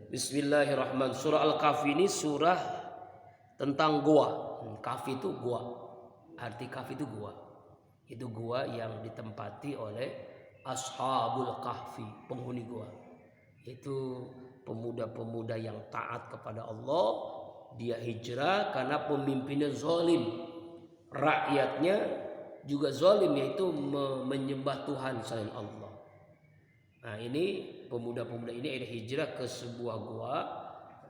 Bismillahirrahmanirrahim. Surah Al-Kahfi ini surah tentang gua. Kahfi itu gua. Arti kahfi itu gua. Itu gua yang ditempati oleh Ashabul Kahfi, penghuni gua. Itu pemuda-pemuda yang taat kepada Allah. Dia hijrah karena pemimpinnya zalim. Rakyatnya juga zalim, yaitu menyembah Tuhan selain Allah. Nah, ini pemuda-pemuda ini ada hijrah ke sebuah gua,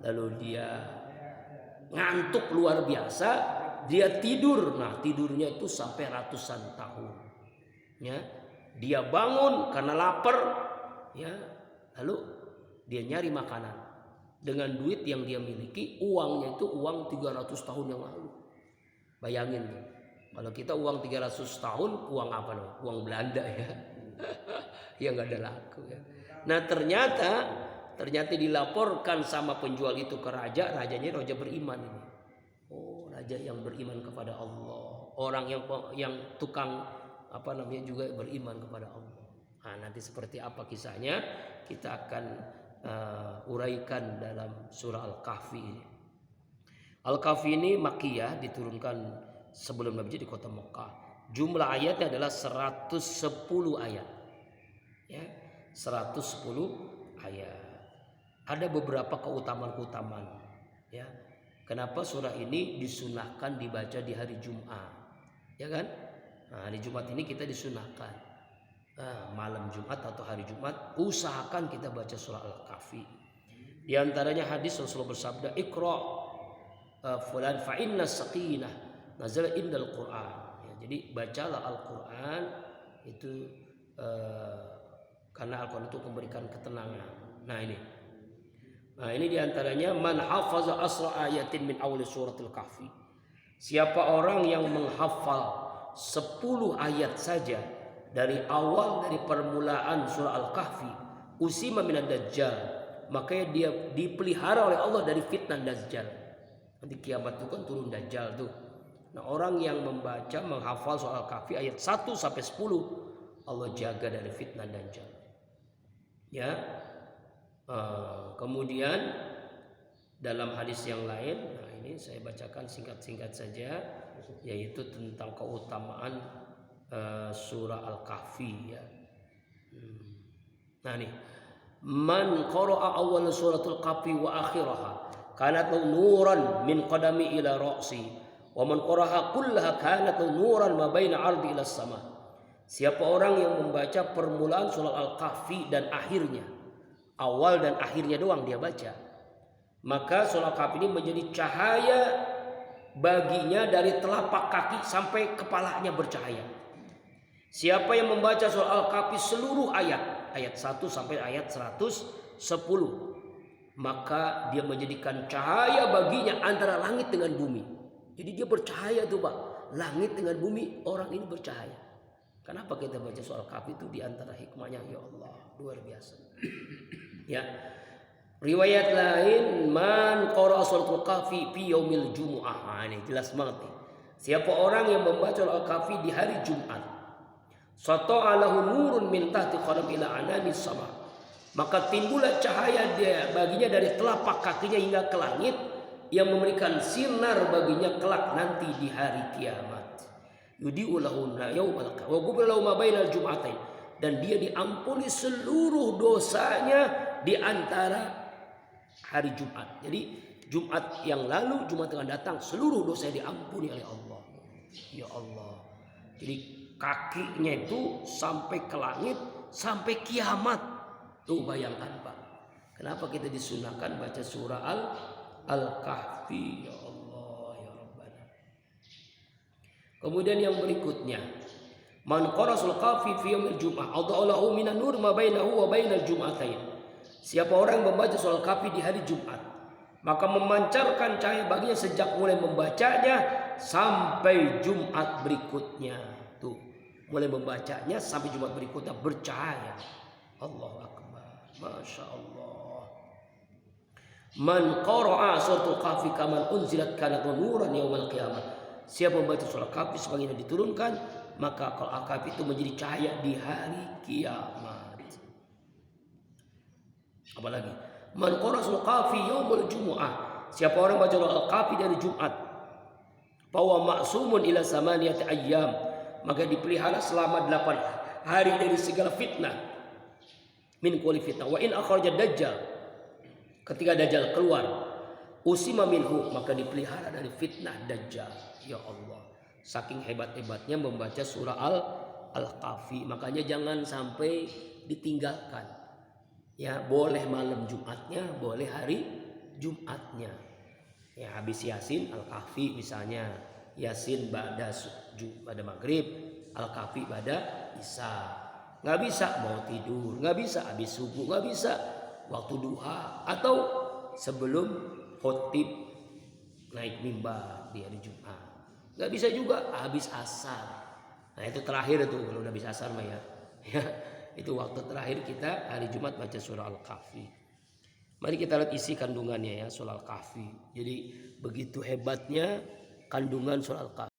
lalu dia ngantuk luar biasa, dia tidur. Nah, tidurnya itu sampai ratusan tahun. Ya, dia bangun karena lapar, ya, lalu dia nyari makanan dengan duit yang dia miliki. Uangnya itu uang 300 tahun yang lalu. Bayangin tuh, kalau kita uang 300 tahun, uang apa nih? Uang Belanda ya. Ya nggak ada laku ya. Nah, ternyata dilaporkan sama penjual itu ke raja. Rajanya raja beriman ini. Oh, raja yang beriman kepada Allah. Orang yang tukang juga beriman kepada Allah. Nah, nanti seperti apa kisahnya kita akan uraikan dalam surah Al-Kahfi ini. Al-Kahfi ini Makkiyah, diturunkan sebelum Nabi di kota Mekah. Jumlah ayatnya adalah 110 ayat. Ya, 110 ayat. Ada beberapa keutamaan, ya. Kenapa surah ini disunahkan dibaca di hari Jumat? Ya kan? Nah, hari Jumat ini kita disunahkan. Malam Jumat atau hari Jumat usahakan kita baca surah Al-Kahfi. Di antaranya hadis Rasulullah bersabda, "Iqra fulan fa inna sakinah nazala indal Qur'an." Ya, jadi bacalah Al-Qur'an itu karena Al-Quran itu memberikan ketenangan. Nah ini diantaranya man hafaza asra ayatin min awal suratul kahfi. Siapa orang yang menghafal 10 ayat saja dari permulaan surah Al-Kahfi, usima minad dajjal, makanya dia dipelihara oleh Allah dari fitnah dajjal. Nanti kiamat itu kan turun dajjal tuh. Nah, orang yang menghafal surah Al-Kahfi ayat 1 sampai 10, Allah jaga dari fitnah dajjal. Ya, kemudian dalam hadis yang lain, nah ini saya bacakan singkat-singkat saja, yaitu tentang keutamaan surah Al-Kahfi. Ya. Nah nih, man qara'a awal suratul kahfi wa akhiraha kanat nuran min qadami ila ra'si wa man qara'aha kullaha kanat nuran ma baina ardi ila sama. Siapa orang yang membaca permulaan surah Al-Kahfi dan akhirnya, awal dan akhirnya doang dia baca, maka surah Al-Kahfi ini menjadi cahaya baginya dari telapak kaki sampai kepalanya bercahaya. Siapa yang membaca surah Al-Kahfi seluruh ayat 1 sampai ayat 110, maka dia menjadikan cahaya baginya antara langit dengan bumi. Jadi dia bercahaya tuh Pak, langit dengan bumi, orang ini bercahaya. Kenapa kita baca surah Al-Kahfi? Itu diantara hikmahnya, ya Allah, luar biasa. Ya, riwayat lain, man qara'a suratul kahfi fi yaumil jumu'ah. Ini jelas banget nih. Siapa orang yang membaca surah Al-Kahfi di hari Jumat, sata'alahu nurun min tahti qadam ila ananis sama, maka timbullah cahaya dia baginya dari telapak kakinya hingga ke langit, yang memberikan sinar baginya kelak nanti di hari kiamat. Yudi'u lahu yaumal qiyamah wa ghufira lahu ma bainal jum'atain, dan dia diampuni seluruh dosanya di antara hari Jumat. Jadi Jumat yang lalu, Jumat yang datang, seluruh dosa diampuni oleh Allah. Ya Allah. Jadi kakinya itu sampai ke langit, sampai kiamat. Tuh bayangkan Pak. Kenapa kita disunahkan baca surah Al-Kahfi? Ya Allah. Kemudian yang berikutnya, man qara'al kahfi fi yaumil jum'ah adallahu minan nur ma bainahu wa bainal jum'atain. Siapa orang yang membaca surah Al-Kahfi di hari Jumat, maka memancarkan cahaya baginya sejak mulai membacanya sampai Jumat berikutnya. Tuh, mulai membacanya sampai Jumat berikutnya bercahaya. Allahu akbar. Masya Allah. Man qara'a suratul kahfi kaman unzilat kanat nuran yaumal qiyamah. Siapa membaca surah Al-Kahfi sebagaimana diturunkan, maka Al-Kahfi itu menjadi cahaya di hari kiamat. Apalagi Man qara surah Al-Kahfi yaumul jumu'ah, siapa orang baca surah Al-Kahfi dari Jumat, bahwa maksumun ila samaniyati ayyam, maka dipelihara selama 8 hari dari segala fitnah. Min kulli fitnah. Wa in akhraja dajjal, ketika dajjal keluar, usima minhu, maka dipelihara dari fitnah dajjal. Ya Allah, saking hebat-hebatnya membaca surah Al-Kahfi. Makanya jangan sampai ditinggalkan. Ya, boleh malam Jumatnya, boleh hari Jumatnya. Ya, habis Yasin Al-Kahfi misalnya, Yasin pada maghrib, Al-Kahfi pada isya. Nggak bisa mau tidur, nggak bisa habis subuh, nggak bisa waktu duha, atau sebelum khotib naik mimbar di hari Jumat. Nggak bisa juga habis asar. Nah itu terakhir itu, kalau udah habis asar mah ya. Itu waktu terakhir kita hari Jumat baca surah Al-Kahfi. Mari kita lihat isi kandungannya ya, surah Al-Kahfi. Jadi begitu hebatnya kandungan surah Al-Kahfi.